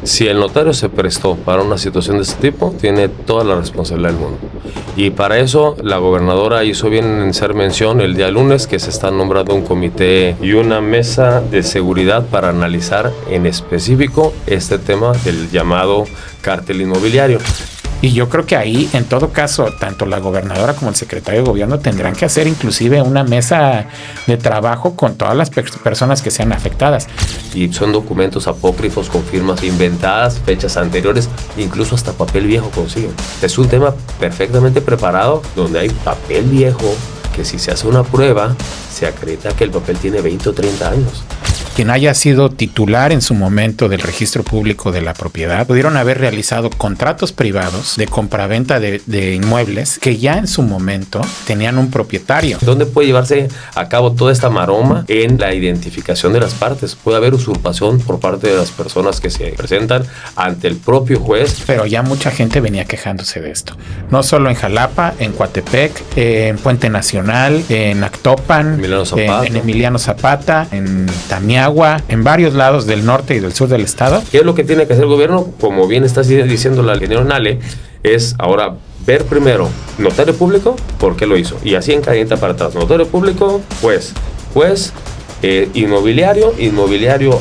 Si el notario se prestó para una situación de este tipo, tiene toda la responsabilidad del mundo. Y para eso la gobernadora hizo bien en hacer mención el día lunes que se está nombrando un comité y una mesa de seguridad para analizar en específico este tema del llamado cártel inmobiliario. Y yo creo que ahí, en todo caso, tanto la gobernadora como el secretario de gobierno tendrán que hacer inclusive una mesa de trabajo con todas las personas que sean afectadas. Y son documentos apócrifos con firmas inventadas, fechas anteriores, incluso hasta papel viejo consiguen. Es un tema perfectamente preparado donde hay papel viejo que si se hace una prueba, se acredita que el papel tiene 20 o 30 años. Quien haya sido titular en su momento del registro público de la propiedad pudieron haber realizado contratos privados de compraventa de inmuebles que ya en su momento tenían un propietario. ¿Dónde puede llevarse a cabo toda esta maroma? En la identificación de las partes. Puede haber usurpación por parte de las personas que se presentan ante el propio juez. Pero ya mucha gente venía quejándose de esto. No solo en Jalapa, en Coatepec, en Puente Nacional, en Actopan, en Emiliano Zapata, en Tamiagua, en varios lados del norte y del sur del estado. ¿Qué es lo que tiene que hacer el gobierno? Como bien está diciendo la ingeniera Nale, es ahora ver primero notario público, ¿por qué lo hizo? Y así en caliente para atrás. Notario público, juez, inmobiliario,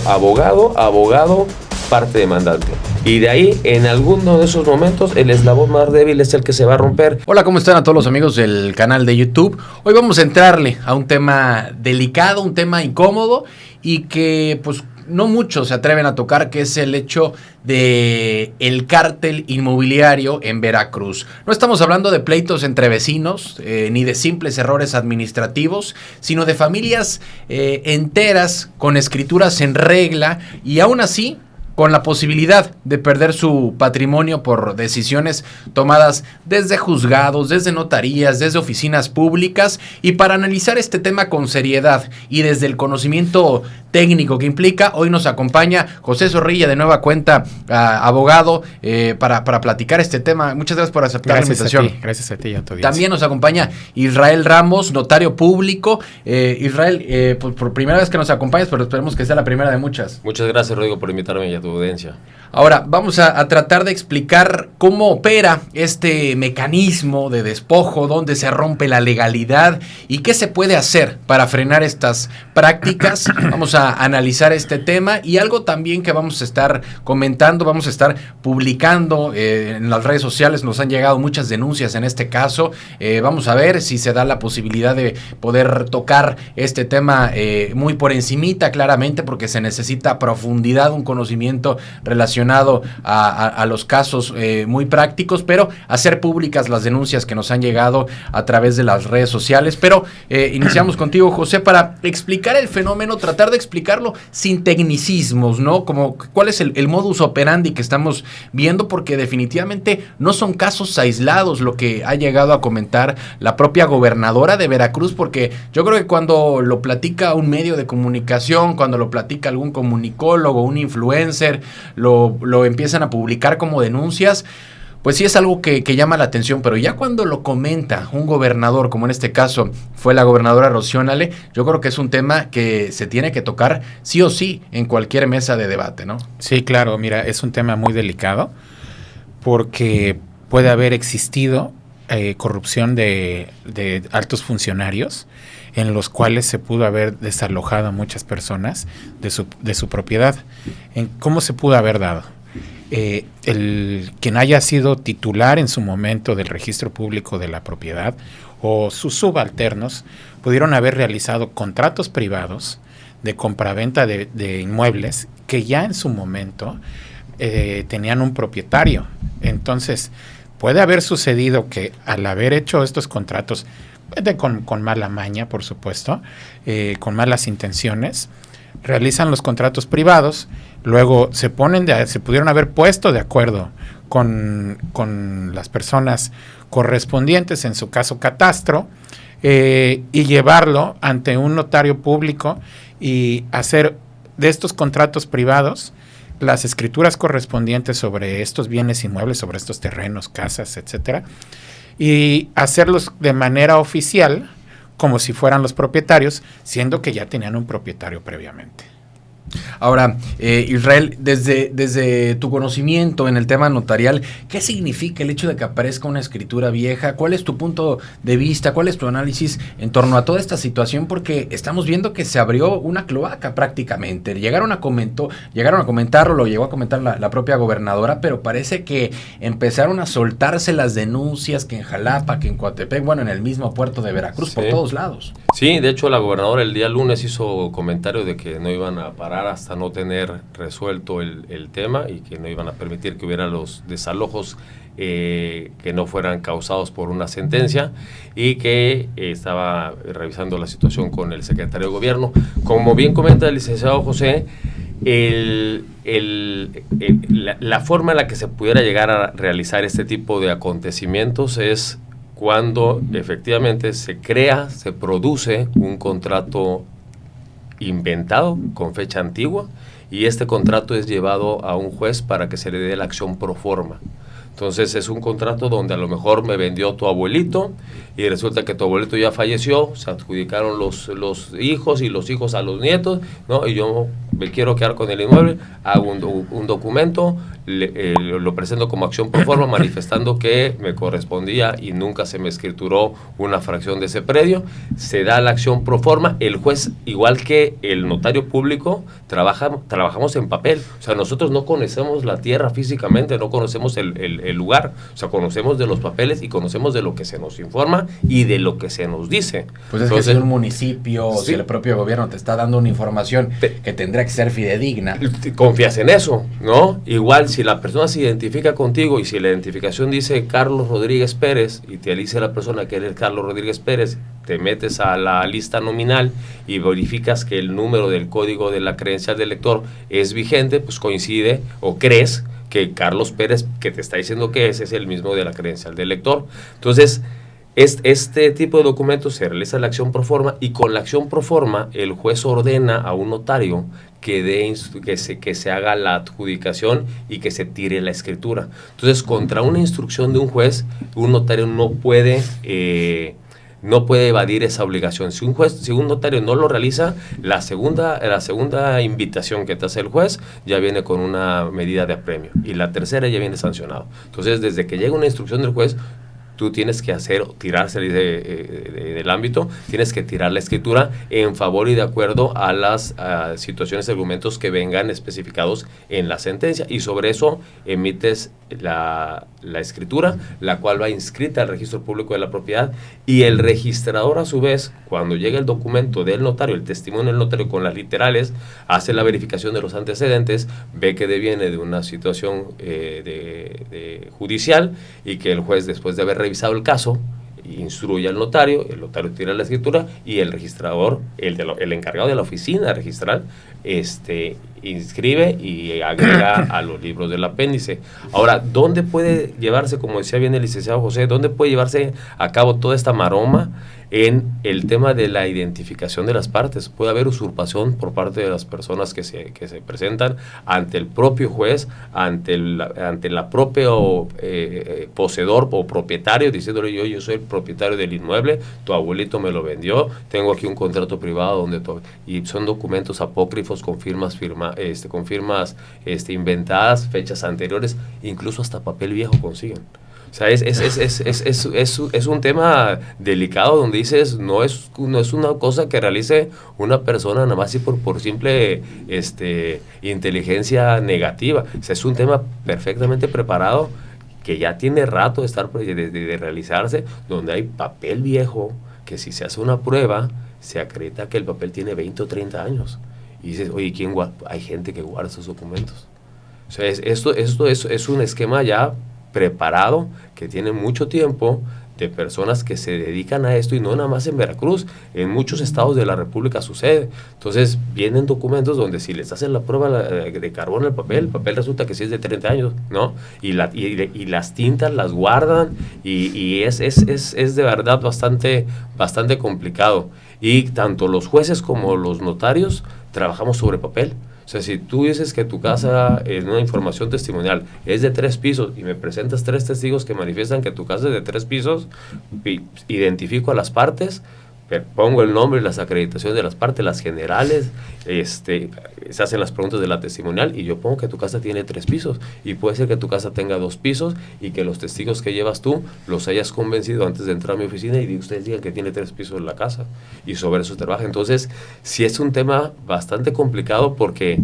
abogado, parte demandante. Y de ahí, en alguno de esos momentos, el eslabón más débil es el que se va a romper. Hola, ¿cómo están a todos los amigos del canal de YouTube? Hoy vamos a entrarle a un tema delicado, un tema incómodo y que pues no muchos se atreven a tocar, que es el hecho de el cártel inmobiliario en Veracruz. No estamos hablando de pleitos entre vecinos, ni de simples errores administrativos, sino de familias enteras con escrituras en regla y aún así con la posibilidad de perder su patrimonio por decisiones tomadas desde juzgados, desde notarías, desde oficinas públicas. Y para analizar este tema con seriedad y desde el conocimiento técnico que implica, hoy nos acompaña José Zorrilla, de nueva cuenta, abogado, para platicar este tema. Muchas gracias por aceptar la invitación. Gracias a ti y a tu audiencia. También nos acompaña Israel Ramos, notario público. Israel, pues por primera vez que nos acompañas, pero esperemos que sea la primera de muchas. Muchas gracias, Rodrigo, por invitarme y a tu audiencia. Ahora, vamos a tratar de explicar cómo opera este mecanismo de despojo, dónde se rompe la legalidad y qué se puede hacer para frenar estas prácticas. Vamos a analizar este tema y algo también que vamos a estar comentando, vamos a estar publicando en las redes sociales. Nos han llegado muchas denuncias en este caso. Vamos a ver si se da la posibilidad de poder tocar este tema muy por encimita, claramente, porque se necesita profundidad, un conocimiento relacionado a los casos muy prácticos, pero hacer públicas las denuncias que nos han llegado a través de las redes sociales. Pero iniciamos contigo, José, para explicar el fenómeno, tratar de explicarlo sin tecnicismos, ¿no? Como cuál es el modus operandi que estamos viendo, porque definitivamente no son casos aislados lo que ha llegado a comentar la propia gobernadora de Veracruz, porque yo creo que cuando lo platica un medio de comunicación, cuando lo platica algún comunicólogo, un influencer, lo empiezan a publicar como denuncias, pues sí es algo que llama la atención, pero ya cuando lo comenta un gobernador, como en este caso fue la gobernadora Rocío Nale, yo creo que es un tema que se tiene que tocar sí o sí en cualquier mesa de debate, ¿no? Sí, claro, mira, es un tema muy delicado porque puede haber existido corrupción de altos funcionarios en los cuales se pudo haber desalojado a muchas personas de su propiedad. ¿Cómo se pudo haber dado? Quien haya sido titular en su momento del registro público de la propiedad o sus subalternos pudieron haber realizado contratos privados de compraventa de inmuebles que ya en su momento tenían un propietario. Entonces, puede haber sucedido que al haber hecho estos contratos, con mala maña, por supuesto, con malas intenciones, realizan los contratos privados, luego se pudieron haber puesto de acuerdo con las personas correspondientes, en su caso catastro, y llevarlo ante un notario público y hacer de estos contratos privados las escrituras correspondientes sobre estos bienes inmuebles, sobre estos terrenos, casas, etcétera, y hacerlos de manera oficial como si fueran los propietarios, siendo que ya tenían un propietario previamente. Ahora, Israel, desde tu conocimiento en el tema notarial, ¿qué significa el hecho de que aparezca una escritura vieja? ¿Cuál es tu punto de vista? ¿Cuál es tu análisis en torno a toda esta situación? Porque estamos viendo que se abrió una cloaca prácticamente. Llegaron a comentarlo, lo llegó a comentar la propia gobernadora, pero parece que empezaron a soltarse las denuncias que en Jalapa, que en Coatepec, bueno, en el mismo puerto de Veracruz, por todos lados. Sí, de hecho la gobernadora el día lunes hizo comentario de que no iban a parar hasta no tener resuelto el tema y que no iban a permitir que hubiera los desalojos que no fueran causados por una sentencia, y que estaba revisando la situación con el secretario de gobierno. Como bien comenta el licenciado José, la forma en la que se pudiera llegar a realizar este tipo de acontecimientos es cuando efectivamente se produce un contrato inventado con fecha antigua, y este contrato es llevado a un juez para que se le dé la acción pro forma. Entonces es un contrato donde a lo mejor me vendió tu abuelito y resulta que tu abuelito ya falleció, se adjudicaron los hijos y los hijos a los nietos, ¿no? Y yo me quiero quedar con el inmueble, hago un documento, lo presento como acción pro forma manifestando que me correspondía y nunca se me escrituró una fracción de ese predio, se da la acción pro forma, el juez, igual que el notario público, trabajamos en papel, o sea, nosotros no conocemos la tierra físicamente, no conocemos el lugar, o sea, conocemos de los papeles y conocemos de lo que se nos informa y de lo que se nos dice. Pues es que si un municipio o si el propio gobierno te está dando una información que tendrá que ser fidedigna, confías en eso, ¿no? Igual si la persona se identifica contigo y si la identificación dice Carlos Rodríguez Pérez y te dice la persona que eres Carlos Rodríguez Pérez, te metes a la lista nominal y verificas que el número del código de la credencial del lector es vigente, pues coincide o crees que Carlos Pérez, que te está diciendo que es el mismo de la credencial del lector. Entonces, este tipo de documentos se realiza la acción pro forma, y con la acción pro forma el juez ordena a un notario que se haga la adjudicación y que se tire la escritura. Entonces, contra una instrucción de un juez, un notario no puede evadir esa obligación. Si un notario no lo realiza, la segunda invitación que te hace el juez ya viene con una medida de apremio, y la tercera ya viene sancionado. Entonces, desde que llega una instrucción del juez, tú tienes que tirarse del ámbito, tienes que tirar la escritura en favor y de acuerdo a las situaciones y argumentos que vengan especificados en la sentencia, y sobre eso emites la escritura, la cual va inscrita al registro público de la propiedad, y el registrador a su vez, cuando llega el documento del notario, el testimonio del notario con las literales, hace la verificación de los antecedentes, ve que deviene de una situación judicial, y que el juez, después de haber revisado el caso, instruye al notario, el notario tira la escritura, y el registrador, el encargado de la oficina registral, inscribe y agrega a los libros del apéndice. Ahora, ¿dónde puede llevarse, como decía bien el licenciado José, dónde puede llevarse a cabo toda esta maroma? En el tema de la identificación de las partes. Puede haber usurpación por parte de las personas que se presentan ante el propio juez, ante la propia poseedor o propietario, diciéndole yo soy el propietario del inmueble, tu abuelito me lo vendió, tengo aquí un contrato privado y son documentos apócrifos con firmas inventadas, fechas anteriores, incluso hasta papel viejo consiguen. O sea, es un tema delicado donde dices, no es una cosa que realice una persona nada más y por simple inteligencia negativa. O sea, es un tema perfectamente preparado que ya tiene rato de realizarse, donde hay papel viejo que si se hace una prueba se acredita que el papel tiene 20 o 30 años. Y dices, oye, hay gente que guarda esos documentos. O sea, esto es un esquema ya preparado, que tiene mucho tiempo, de personas que se dedican a esto, y no nada más en Veracruz, en muchos estados de la República sucede. Entonces vienen documentos donde si les hacen la prueba de carbón al papel, el papel resulta que sí es de 30 años, ¿no? Y las tintas las guardan, y es de verdad bastante complicado. Y tanto los jueces como los notarios trabajamos sobre papel. O sea, si tú dices que tu casa, en una información testimonial, es de 3 pisos y me presentas 3 testigos que manifiestan que tu casa es de 3 pisos, identifico a las partes, pongo el nombre, las acreditaciones de las partes, las generales, se hacen las preguntas de la testimonial y yo pongo que tu casa tiene 3 pisos y puede ser que tu casa tenga 2 pisos y que los testigos que llevas tú los hayas convencido antes de entrar a mi oficina y ustedes digan que tiene 3 pisos en la casa y sobre eso trabaja. Entonces, sí es un tema bastante complicado porque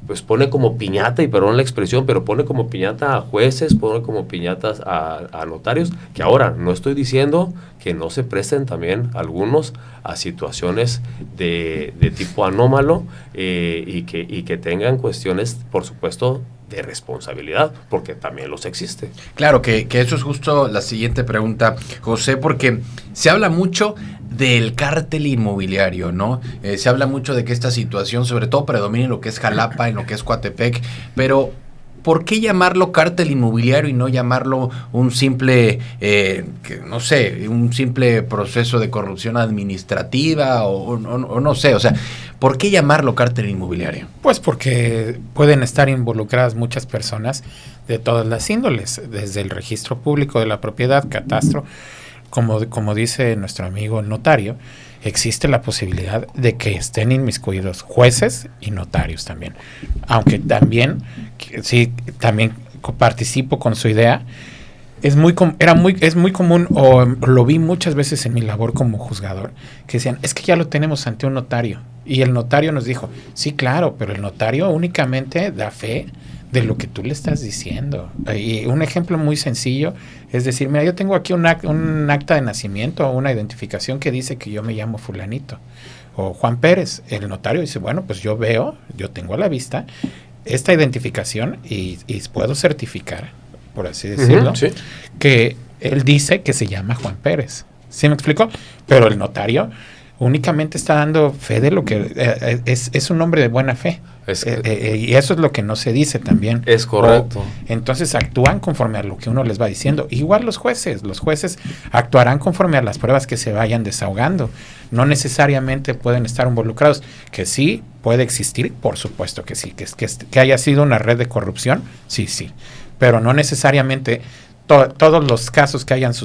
pues pone como piñata, y perdón la expresión, pero pone como piñata a jueces, pone como piñatas a notarios, que ahora no estoy diciendo que no se presten también algunos a situaciones de tipo anómalo y que tengan cuestiones, por supuesto, de responsabilidad, porque también los existe. Claro, que eso es justo la siguiente pregunta, José, porque se habla mucho del cártel inmobiliario, ¿no? Se habla mucho de que esta situación, sobre todo, predomina en lo que es Jalapa, en lo que es Coatepec, pero ¿por qué llamarlo cártel inmobiliario y no llamarlo un simple, un simple proceso de corrupción administrativa o no sé? O sea, ¿por qué llamarlo cártel inmobiliario? Pues porque pueden estar involucradas muchas personas de todas las índoles, desde el registro público de la propiedad, catastro, como dice nuestro amigo el notario, existe la posibilidad de que estén inmiscuidos jueces y notarios también. Aunque también, sí, también participo con su idea. Es muy común, o lo vi muchas veces en mi labor como juzgador, que decían, es que ya lo tenemos ante un notario. Y el notario nos dijo, sí, claro, pero el notario únicamente da fe de lo que tú le estás diciendo. Y un ejemplo muy sencillo es decir, mira, yo tengo aquí un acta de nacimiento o una identificación que dice que yo me llamo fulanito o Juan Pérez. El notario dice, bueno, pues yo tengo a la vista esta identificación y puedo certificar, por así decirlo, sí, que él dice que se llama Juan Pérez. ¿Sí me explico? Pero el notario únicamente está dando fe de lo que es un hombre de buena fe. Y eso es lo que no se dice también. Es correcto. Entonces actúan conforme a lo que uno les va diciendo. Igual los jueces actuarán conforme a las pruebas que se vayan desahogando. No necesariamente pueden estar involucrados. Que sí puede existir, por supuesto que sí. Que haya sido una red de corrupción, sí. Pero no necesariamente todos los casos que hayan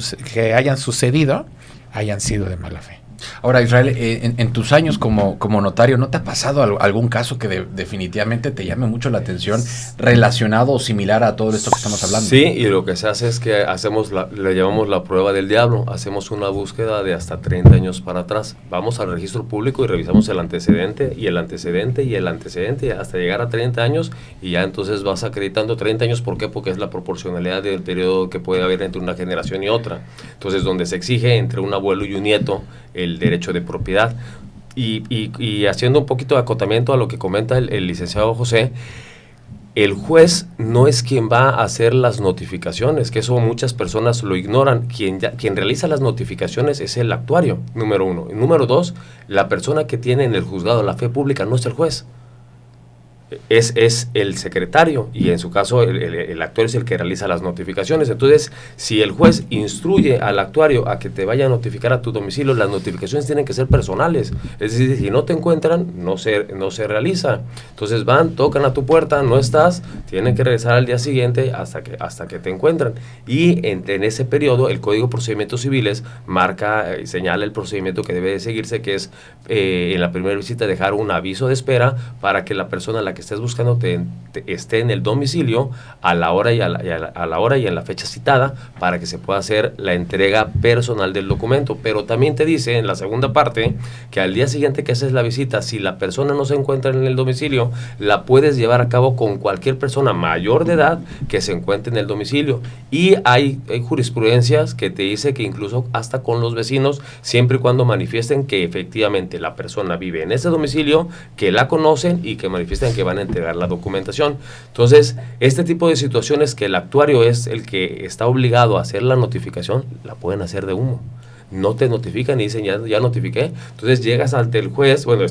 sucedido hayan sido de mala fe. Ahora, Israel, en tus años como notario, ¿no te ha pasado algún caso que definitivamente te llame mucho la atención relacionado o similar a todo esto que estamos hablando? Sí, y lo que se hace es que le llamamos la prueba del diablo. Hacemos una búsqueda de hasta 30 años para atrás. Vamos al registro público y revisamos el antecedente y el antecedente y el antecedente hasta llegar a 30 años y ya entonces vas acreditando 30 años. ¿Por qué? Porque es la proporcionalidad del periodo que puede haber entre una generación y otra. Entonces, donde se exige entre un abuelo y un nieto el derecho de propiedad. Y haciendo un poquito de acotamiento a lo que comenta el licenciado José, el juez no es quien va a hacer las notificaciones, que eso muchas personas lo ignoran. Quien realiza las notificaciones es el actuario, número 1. Y número 2, la persona que tiene en el juzgado la fe pública no es el juez. Es el secretario y en su caso el actuario es el que realiza las notificaciones. Entonces, si el juez instruye al actuario a que te vaya a notificar a tu domicilio, las notificaciones tienen que ser personales. Es decir, si no te encuentran, no se realiza. Entonces van, tocan a tu puerta, no estás, tienen que regresar al día siguiente hasta que te encuentran. Y en ese periodo, el Código de Procedimientos Civiles marca y señala el procedimiento que debe de seguirse, que es en la primera visita dejar un aviso de espera para que la persona a la que estés buscando esté en el domicilio a la hora y en la fecha citada para que se pueda hacer la entrega personal del documento. Pero también te dice en la segunda parte que al día siguiente que haces la visita, si la persona no se encuentra en el domicilio, la puedes llevar a cabo con cualquier persona mayor de edad que se encuentre en el domicilio. Y hay jurisprudencias que te dice que incluso hasta con los vecinos, siempre y cuando manifiesten que efectivamente la persona vive en ese domicilio, que la conocen y que manifiesten que van a entregar la documentación. Entonces, este tipo de situaciones que el actuario es el que está obligado a hacer la notificación, la pueden hacer de humo. No te notifican y dicen, ya notifiqué. Entonces llegas ante el juez, bueno,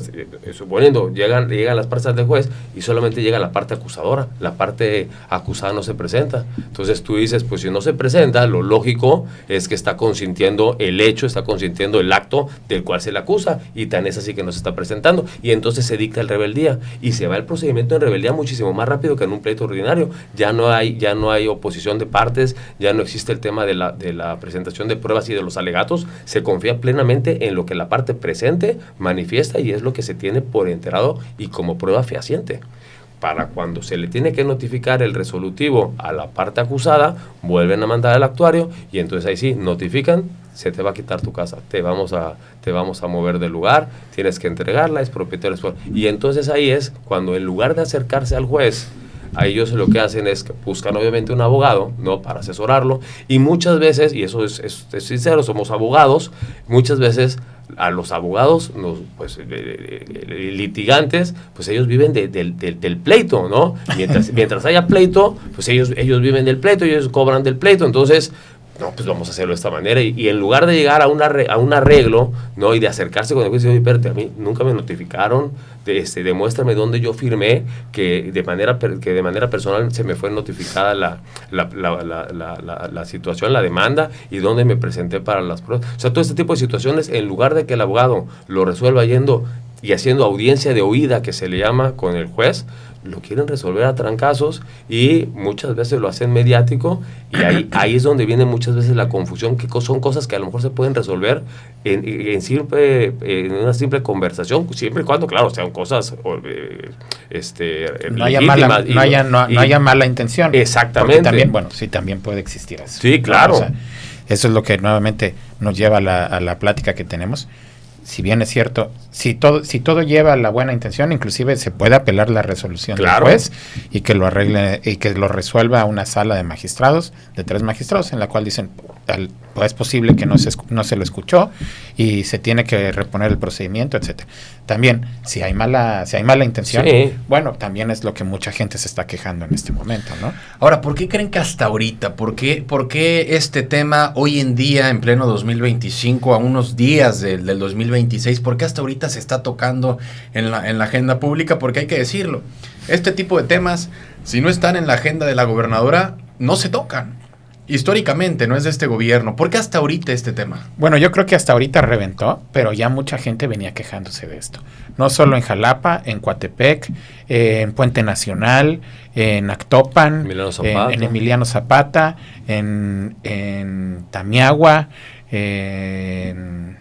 suponiendo, llegan las partes ante el juez y solamente llega la parte acusadora. La parte acusada no se presenta. Entonces tú dices, pues si no se presenta, lo lógico es que está consintiendo el hecho, está consintiendo el acto del cual se le acusa, y tan es así que no se está presentando. Y entonces se dicta el rebeldía y se va el procedimiento en rebeldía muchísimo más rápido que en un pleito ordinario. Ya no hay oposición de partes, ya no existe el tema de la presentación de pruebas y de los alegatos, se confía plenamente en lo que la parte presente manifiesta y es lo que se tiene por enterado y como prueba fehaciente. Para cuando se le tiene que notificar el resolutivo a la parte acusada, vuelven a mandar al actuario y entonces ahí sí, notifican, se te va a quitar tu casa, te vamos a mover del lugar, tienes que entregarla, es propietario. Y entonces ahí es cuando en lugar de acercarse al juez, a ellos lo que hacen es que buscan obviamente un abogado, ¿no?, para asesorarlo, y muchas veces, y eso es sincero, somos abogados, muchas veces a los abogados, pues litigantes, pues ellos viven del pleito, ¿no? Mientras haya pleito, pues ellos viven del pleito, ellos cobran del pleito, entonces no, pues vamos a hacerlo de esta manera. Y en lugar de llegar a un arreglo, ¿no?, y de acercarse con el juez y decir, oye, espérate, a mí nunca me notificaron, demuéstrame dónde yo firmé que de manera personal se me fue notificada la situación, la demanda, y dónde me presenté para las pruebas. O sea, todo este tipo de situaciones, en lugar de que el abogado lo resuelva yendo y haciendo audiencia de oída, que se le llama, con el juez, lo quieren resolver a trancazos y muchas veces lo hacen mediático, y ahí es donde viene muchas veces la confusión, que son cosas que a lo mejor se pueden resolver en una simple conversación, siempre y cuando, claro, sean cosas no haya mala intención. Exactamente. También, también puede existir eso. Sí, claro. O sea, eso es lo que nuevamente nos lleva a la plática que tenemos. Si bien es cierto, si todo lleva a la buena intención, inclusive se puede apelar la resolución del juez y que lo arregle y que lo resuelva una sala de magistrados, de 3 magistrados, en la cual dicen, es posible que no se lo escuchó y se tiene que reponer el procedimiento, etcétera. También, si hay mala intención, bueno, también es lo que mucha gente se está quejando en este momento, ¿no? Ahora, ¿por qué creen que hasta ahorita? ¿Por qué este tema hoy en día, en pleno 2025, a unos días del 2026, por qué hasta ahorita se está tocando en la agenda pública? Porque hay que decirlo, este tipo de temas, si no están en la agenda de la gobernadora, no se tocan. Históricamente, no es de este gobierno. ¿Por qué hasta ahorita este tema? Bueno, yo creo que hasta ahorita reventó, pero ya mucha gente venía quejándose de esto. No solo en Jalapa, en Coatepec, en Puente Nacional, en Actopan, en Emiliano Zapata, en Tamiagua, en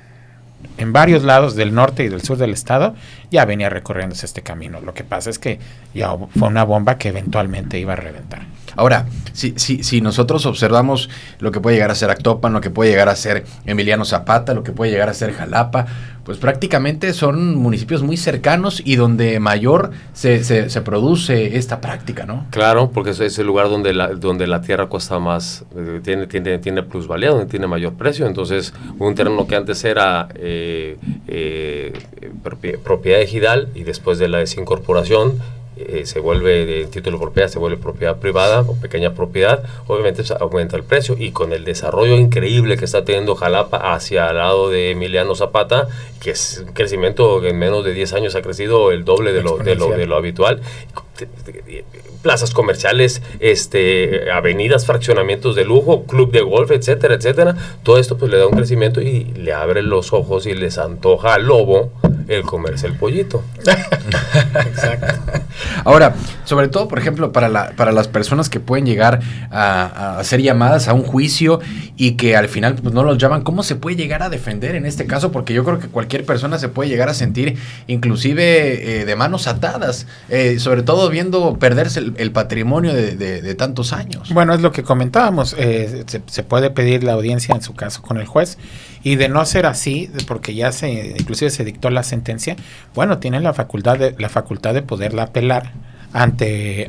varios lados del norte y del sur del estado, ya venía recorriéndose este camino. Lo que pasa es que ya fue una bomba que eventualmente iba a reventar. Ahora, si nosotros observamos lo que puede llegar a ser Actopan, lo que puede llegar a ser Emiliano Zapata, lo que puede llegar a ser Jalapa, pues prácticamente son municipios muy cercanos y donde mayor se produce esta práctica, ¿no? Claro, porque es el lugar donde la tierra cuesta más, tiene plusvalía, donde tiene mayor precio. Entonces, un terreno que antes era propiedad ejidal y después de la desincorporación, se vuelve de título de propiedad, se vuelve propiedad privada o pequeña propiedad, obviamente aumenta el precio, y con el desarrollo increíble que está teniendo Jalapa hacia el lado de Emiliano Zapata, que es un crecimiento que en menos de 10 años ha crecido el doble de lo habitual, plazas comerciales, avenidas, fraccionamientos de lujo, club de golf, etcétera, etcétera. Todo esto pues le da un crecimiento y le abre los ojos y les antoja al lobo el comerse el pollito. Exacto. Ahora, sobre todo, por ejemplo, para las personas que pueden llegar a ser llamadas a un juicio y que al final pues no los llaman, ¿cómo se puede llegar a defender en este caso? Porque yo creo que cualquier persona se puede llegar a sentir inclusive de manos atadas, sobre todo viendo perderse el patrimonio de tantos años. Bueno, es lo que comentábamos, se puede pedir la audiencia en su caso con el juez, y de no ser así, porque ya inclusive se dictó la sentencia, bueno, tienen la facultad de poderla apelar ante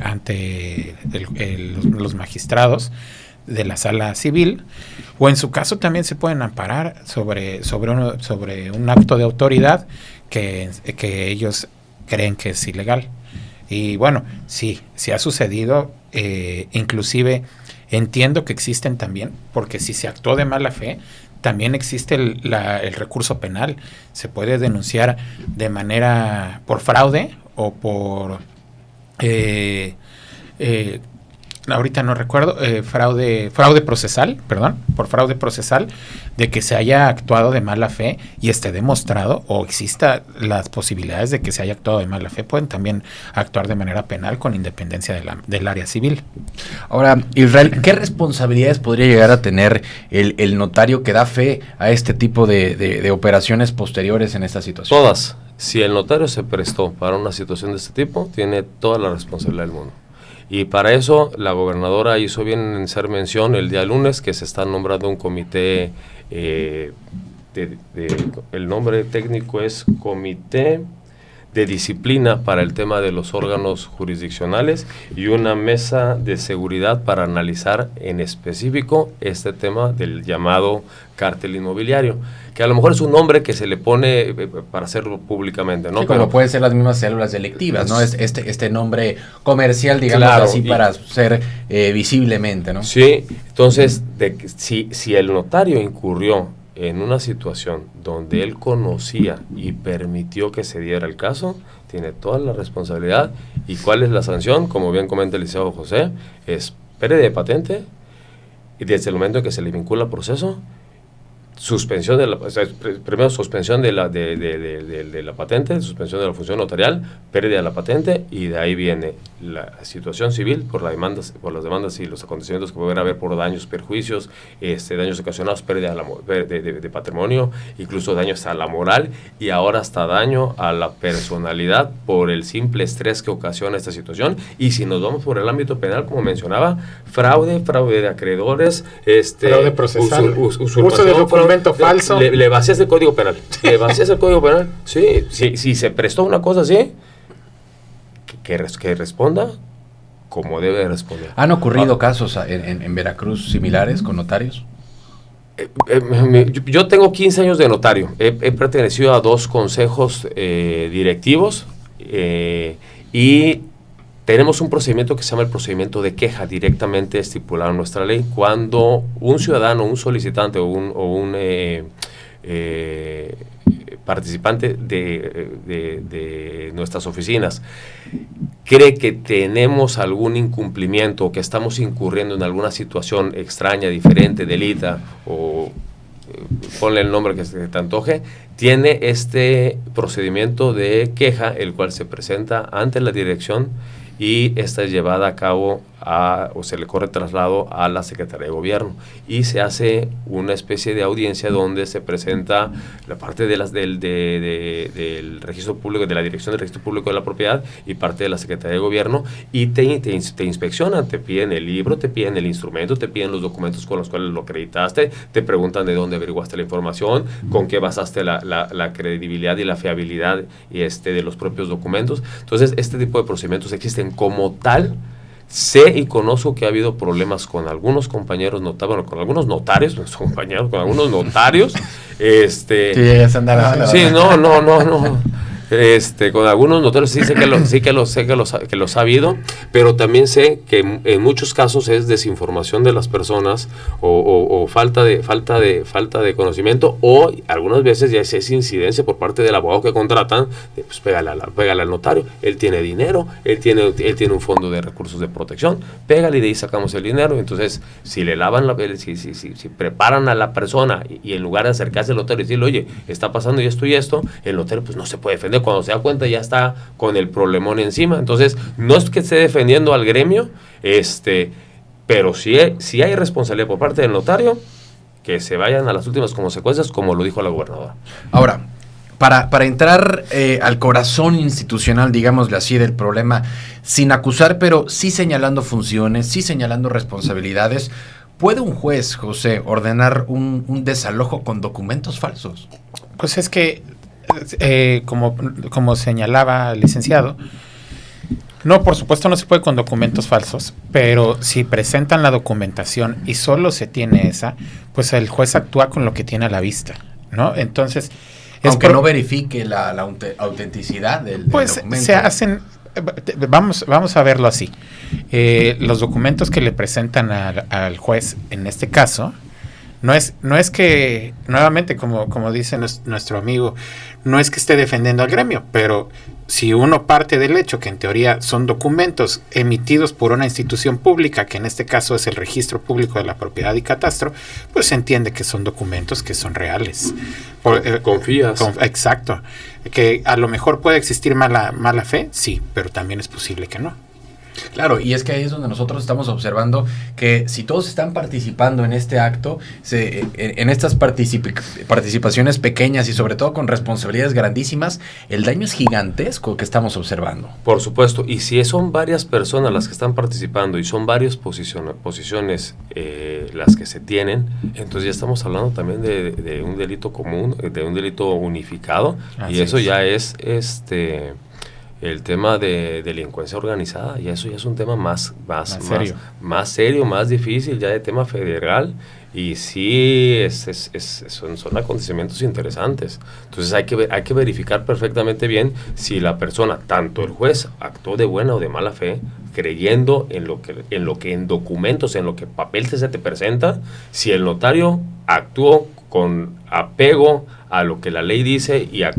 los magistrados de la sala civil, o en su caso también se pueden amparar sobre un acto de autoridad que ellos creen que es ilegal. Y bueno, sí ha sucedido, inclusive entiendo que existen también, porque si se actuó de mala fe, también existe el recurso penal. Se puede denunciar de manera por fraude o por ahorita no recuerdo, fraude procesal, por fraude procesal, de que se haya actuado de mala fe y esté demostrado o exista las posibilidades de que se haya actuado de mala fe, pueden también actuar de manera penal con independencia del área civil. Ahora, Israel, ¿qué responsabilidades podría llegar a tener el notario que da fe a este tipo de operaciones posteriores en esta situación? Todas. Si el notario se prestó para una situación de este tipo, tiene toda la responsabilidad del mundo. Y para eso la gobernadora hizo bien en hacer mención el día lunes que se está nombrando un comité, el nombre técnico es Comité de Disciplina para el tema de los órganos jurisdiccionales y una mesa de seguridad para analizar en específico este tema del llamado cártel inmobiliario, que a lo mejor es un nombre que se le pone para hacerlo públicamente, ¿no? Sí, como pueden ser las mismas células delictivas, ¿no? Es este nombre comercial, digamos, claro, así, para ser visiblemente, ¿no? Sí, entonces, si el notario incurrió en una situación donde él conocía y permitió que se diera el caso, tiene toda la responsabilidad. ¿Y cuál es la sanción? Como bien comenta el licenciado José, es pérdida de patente y desde el momento en que se le vincula el proceso, suspensión de la, o sea, primero suspensión de la patente, suspensión de la función notarial, pérdida de la patente, y de ahí viene la situación civil por las demandas y los acontecimientos que pueden haber por daños, perjuicios, daños ocasionados, pérdida de patrimonio, incluso daños a la moral y ahora hasta daño a la personalidad por el simple estrés que ocasiona esta situación. Y si nos vamos por el ámbito penal, como mencionaba, fraude de acreedores, fraude procesal, uso de documento falso. Le vacías el Código Penal. Le vacías el Código Penal. Sí, si se prestó una cosa así, que responda como debe responder. ¿Han ocurrido casos en Veracruz similares con notarios? Yo tengo 15 años de notario. He pertenecido a 2 consejos directivos y tenemos un procedimiento que se llama el procedimiento de queja, directamente estipulado en nuestra ley. Cuando un ciudadano, un solicitante o un participante de nuestras oficinas cree que tenemos algún incumplimiento o que estamos incurriendo en alguna situación extraña, diferente, delita o ponle el nombre que se te antoje, tiene este procedimiento de queja, el cual se presenta ante la dirección y esta es llevada a cabo o se le corre traslado a la Secretaría de Gobierno y se hace una especie de audiencia donde se presenta la parte del registro público, de la Dirección del Registro Público de la Propiedad y parte de la Secretaría de Gobierno y te inspeccionan, te piden el libro, te piden el instrumento, te piden los documentos con los cuales lo acreditaste, te preguntan de dónde averiguaste la información, con qué basaste la credibilidad y la fiabilidad de los propios documentos. Entonces, este tipo de procedimientos existen como tal. Sé y conozco que ha habido problemas con algunos compañeros notarios, con algunos notarios, no son compañeros, con algunos notarios. Sí, no. Con algunos notarios sí sé que los ha habido, pero también sé que en muchos casos es desinformación de las personas o falta de conocimiento, o algunas veces ya es incidencia por parte del abogado que contratan, pues pégale al notario, él tiene dinero, él tiene un fondo de recursos de protección, pégale y de ahí sacamos el dinero. Entonces, si le lavan si preparan a la persona y en lugar de acercarse al notario y decirle, oye, está pasando esto y esto, el notario pues no se puede defender. Cuando se da cuenta ya está con el problemón encima. Entonces, no es que esté defendiendo al gremio, pero sí hay responsabilidad por parte del notario que se vayan a las últimas consecuencias, como lo dijo la gobernadora. Ahora, para entrar al corazón institucional, digámosle así, del problema, sin acusar, pero sí señalando funciones, sí señalando responsabilidades, ¿puede un juez, José, ordenar un desalojo con documentos falsos? Pues es que como señalaba el licenciado, no, por supuesto no se puede con documentos falsos, pero si presentan la documentación y solo se tiene esa, pues el juez actúa con lo que tiene a la vista, ¿no? Entonces, aunque no verifique la autenticidad del documento. Se hacen, vamos a verlo así, los documentos que le presentan al juez en este caso, no es que, nuevamente, como dice nuestro amigo, no es que esté defendiendo al gremio, pero si uno parte del hecho que en teoría son documentos emitidos por una institución pública, que en este caso es el Registro Público de la Propiedad y Catastro, pues se entiende que son documentos que son reales. Confías. Exacto. Que a lo mejor puede existir mala fe, sí, pero también es posible que no. Claro, y es que ahí es donde nosotros estamos observando que si todos están participando en este acto, en estas participaciones pequeñas y sobre todo con responsabilidades grandísimas, el daño es gigantesco que estamos observando. Por supuesto, y si son varias personas las que están participando y son varias posiciones las que se tienen, entonces ya estamos hablando también de un delito común, de un delito unificado. Así y eso es. Ya es el tema de delincuencia organizada, y eso ya es un tema más serio, más difícil, ya de tema federal, y sí son acontecimientos interesantes. Entonces hay que verificar perfectamente bien si la persona, tanto el juez, actuó de buena o de mala fe, creyendo en lo que en documentos, en lo que papel se te presenta, si el notario actuó con apego a lo que la ley dice y a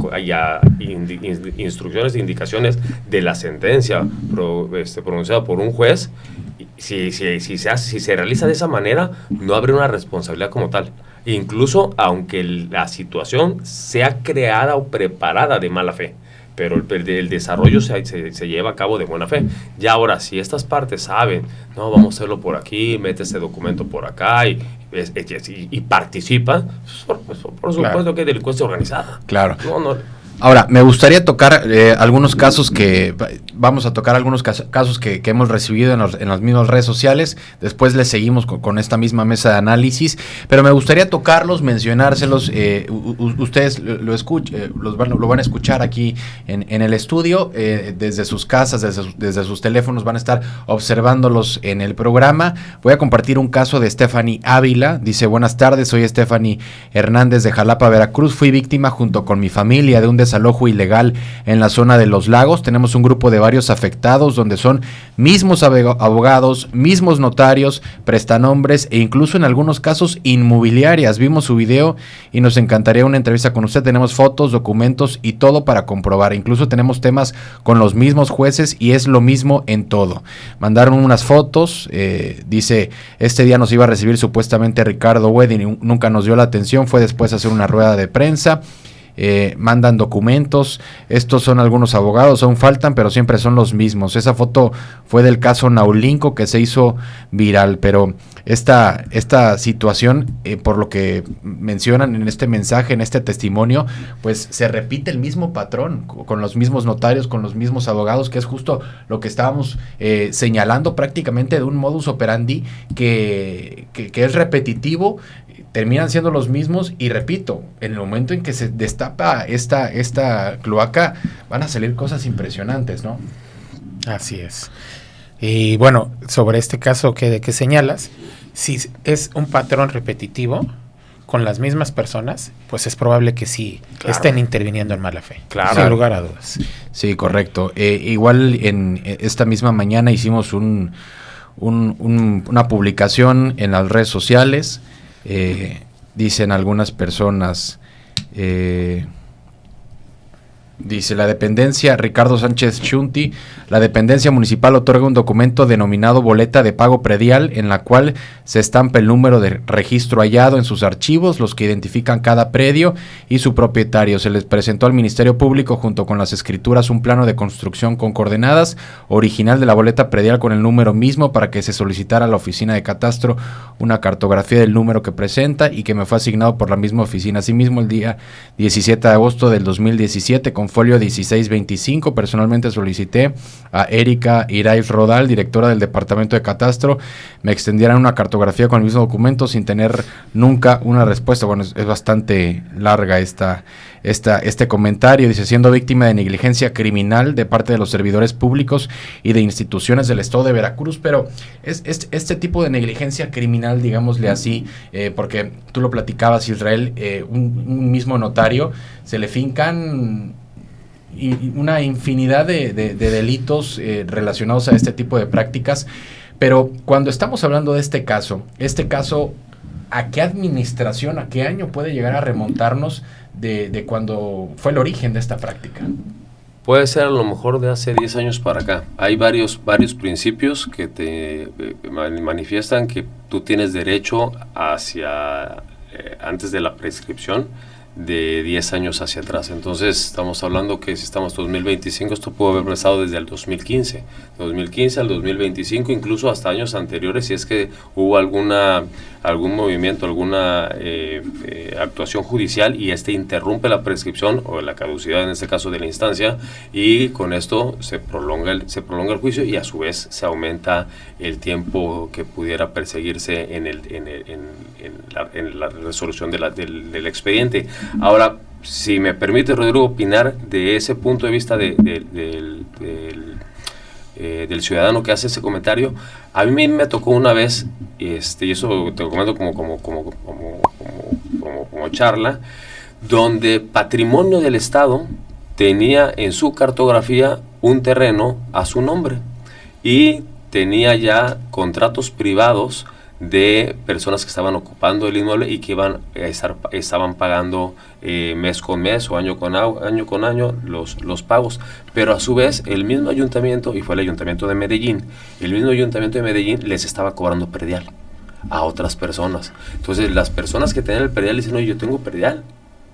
instrucciones e indicaciones de la sentencia pronunciada por un juez. Si se realiza de esa manera, no habrá una responsabilidad como tal. Incluso aunque la situación sea creada o preparada de mala fe, pero el desarrollo se lleva a cabo de buena fe. Y ahora, si estas partes saben, no, vamos a hacerlo por aquí, mete ese documento por acá y participan, por supuesto claro. Que es delincuencia organizada. Claro. Ahora, me gustaría tocar algunos casos vamos a tocar algunos casos que hemos recibido en las mismas redes sociales. Después les seguimos con esta misma mesa de análisis, pero me gustaría tocarlos, mencionárselos. Ustedes lo van a escuchar aquí en el estudio, desde sus casas, desde sus teléfonos, van a estar observándolos en el programa. Voy a compartir un caso de Stephanie Ávila. Dice: buenas tardes, soy Stephanie Hernández de Jalapa, Veracruz. Fui víctima junto con mi familia de un desalojo ilegal en la zona de Los Lagos. Tenemos un grupo de varios afectados donde son mismos abogados, mismos notarios, prestanombres e incluso en algunos casos inmobiliarias. Vimos su video y nos encantaría una entrevista con usted. Tenemos fotos, documentos y todo para comprobar. Incluso tenemos temas con los mismos jueces y es lo mismo en todo. Mandaron unas fotos, dice: este día nos iba a recibir supuestamente Ricardo Wedding y nunca nos dio la atención, fue después a hacer una rueda de prensa. Mandan documentos, estos son algunos abogados, aún faltan, pero siempre son los mismos. Esa foto fue del caso Naulinco que se hizo viral, pero esta situación, por lo que mencionan en este mensaje, en este testimonio, pues se repite el mismo patrón, con los mismos notarios, con los mismos abogados, que es justo lo que estábamos señalando prácticamente de un modus operandi que es repetitivo. Terminan siendo los mismos y repito, en el momento en que se destapa esta cloaca van a salir cosas impresionantes, ¿no? Así es. Y bueno, sobre este caso que señalas, si es un patrón repetitivo con las mismas personas, pues es probable que sí estén interviniendo en mala fe. Claro. Sin lugar a dudas. Sí, correcto. Igual en esta misma mañana hicimos una publicación en las redes sociales. Dicen algunas personas, dice la dependencia, Ricardo Sánchez Chunti, la dependencia municipal otorga un documento denominado boleta de pago predial en la cual se estampa el número de registro hallado en sus archivos, los que identifican cada predio y su propietario. Se les presentó al Ministerio Público junto con las escrituras un plano de construcción con coordenadas original de la boleta predial con el número mismo para que se solicitara a la oficina de catastro una cartografía del número que presenta y que me fue asignado por la misma oficina. Asimismo, el día 17 de agosto del 2017, con folio 1625, personalmente solicité a Erika Iraiz Rodal, directora del Departamento de Catastro, me extendieran una cartografía con el mismo documento sin tener nunca una respuesta. Bueno, es bastante larga este comentario. Dice: siendo víctima de negligencia criminal de parte de los servidores públicos y de instituciones del Estado de Veracruz, pero es este tipo de negligencia criminal, digámosle así, porque tú lo platicabas, Israel, un mismo notario, se le fincan una infinidad de delitos relacionados a este tipo de prácticas, pero cuando estamos hablando de este caso, ¿a qué administración, a qué año puede llegar a remontarnos de cuando fue el origen de esta práctica? Puede ser a lo mejor de hace 10 años para acá. Hay varios principios que te manifiestan que tú tienes derecho hacia antes de la prescripción de 10 años hacia atrás. Entonces estamos hablando que si estamos 2025, esto pudo haber empezado desde el 2015 al 2025, incluso hasta años anteriores, si es que hubo algún movimiento, alguna actuación judicial y interrumpe la prescripción o la caducidad en este caso de la instancia, y con esto se prolonga el juicio y a su vez se aumenta el tiempo que pudiera perseguirse en la resolución del expediente. Ahora, si me permite, Rodrigo, opinar de ese punto de vista del ciudadano que hace ese comentario, a mí me tocó una vez, y eso te lo comento como charla, donde Patrimonio del Estado tenía en su cartografía un terreno a su nombre y tenía ya contratos privados de personas que estaban ocupando el inmueble y que estaban pagando mes con mes o año con año los pagos. Pero a su vez el mismo ayuntamiento, y fue el ayuntamiento de Medellín, les estaba cobrando predial a otras personas. Entonces las personas que tenían el predial dicen: oye, yo tengo predial.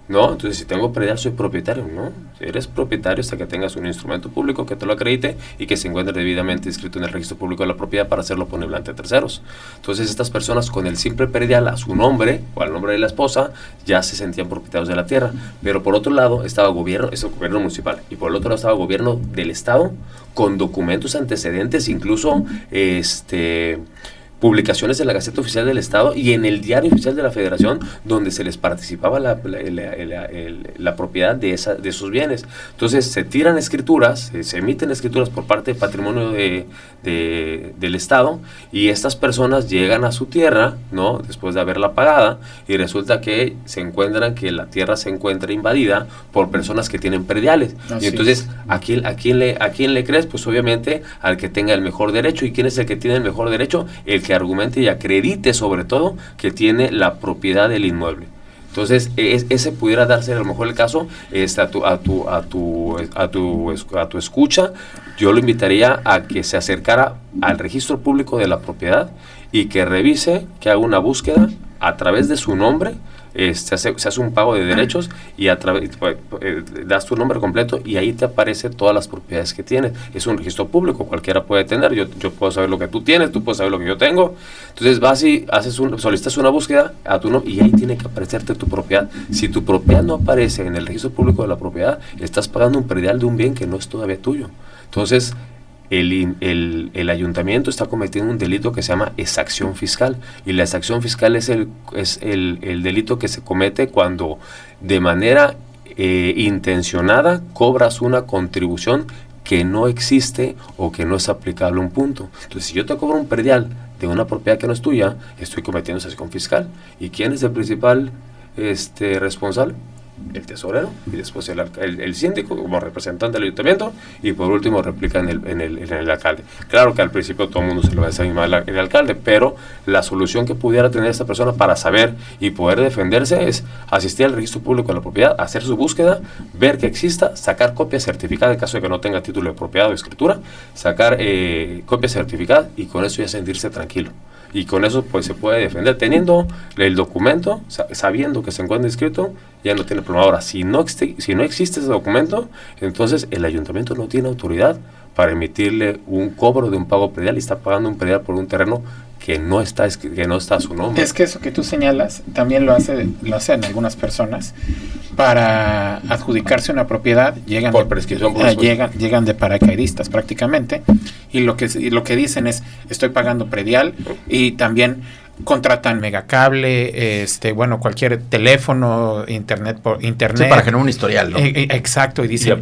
No, entonces si tengo predial soy propietario. No, eres propietario hasta que tengas un instrumento público que te lo acredite y que se encuentre debidamente inscrito en el registro público de la propiedad para hacerlo ponible ante terceros. Entonces estas personas con el simple predial a su nombre o al nombre de la esposa ya se sentían propietarios de la tierra. Pero por otro lado estaba gobierno municipal, y por el otro lado estaba gobierno del estado con documentos antecedentes, incluso publicaciones en la Gaceta Oficial del Estado y en el Diario Oficial de la Federación, donde se les participaba la propiedad de esos bienes. Entonces se tiran escrituras, se emiten escrituras por parte de Patrimonio del Estado, y estas personas llegan a su tierra, ¿no?, después de haberla pagada, y resulta que se encuentran que la tierra se encuentra invadida por personas que tienen prediales. Así y entonces, ¿a quién le crees? Pues obviamente al que tenga el mejor derecho. ¿Y quién es el que tiene el mejor derecho? El que argumente y acredite sobre todo que tiene la propiedad del inmueble. Entonces ese pudiera darse a lo mejor el caso. A tu escucha, yo lo invitaría a que se acercara al registro público de la propiedad y que revise, que haga una búsqueda a través de su nombre. Se hace un pago de derechos y das tu nombre completo y ahí te aparece todas las propiedades que tienes. Es un registro público, cualquiera puede tener. Yo puedo saber lo que tú tienes, tú puedes saber lo que yo tengo. Entonces vas y solicitas una búsqueda a tu nombre y ahí tiene que aparecerte tu propiedad. Si tu propiedad no aparece en el registro público de la propiedad, estás pagando un predial de un bien que no es todavía tuyo. Entonces el ayuntamiento está cometiendo un delito que se llama exacción fiscal, y la exacción fiscal es el delito que se comete cuando de manera intencionada cobras una contribución que no existe o que no es aplicable a un punto. Entonces, si yo te cobro un predial de una propiedad que no es tuya, estoy cometiendo exacción fiscal. ¿Y quién es el principal responsable? El tesorero, y después el síndico como representante del ayuntamiento, y por último replica en el alcalde. Claro que al principio todo el mundo se lo va a decir mal el alcalde, pero la solución que pudiera tener esta persona para saber y poder defenderse es asistir al registro público de la propiedad, hacer su búsqueda, ver que exista, sacar copia certificada en caso de que no tenga título de propiedad o escritura, sacar copia certificada, y con eso ya sentirse tranquilo. Y con eso pues se puede defender teniendo el documento, sabiendo que se encuentra inscrito, ya no tiene problema. Ahora, si no existe ese documento, entonces el ayuntamiento no tiene autoridad para emitirle un cobro de un pago predial, y está pagando un predial por un terreno que no está a su nombre. Es que eso que tú señalas también lo hacen algunas personas para adjudicarse una propiedad. Llegan por prescripción, llegan de paracaidistas prácticamente, y lo que dicen es: estoy pagando predial, y también contratan megacable, cualquier teléfono, internet Sí, para generar un historial, ¿no? Exacto, y dicen,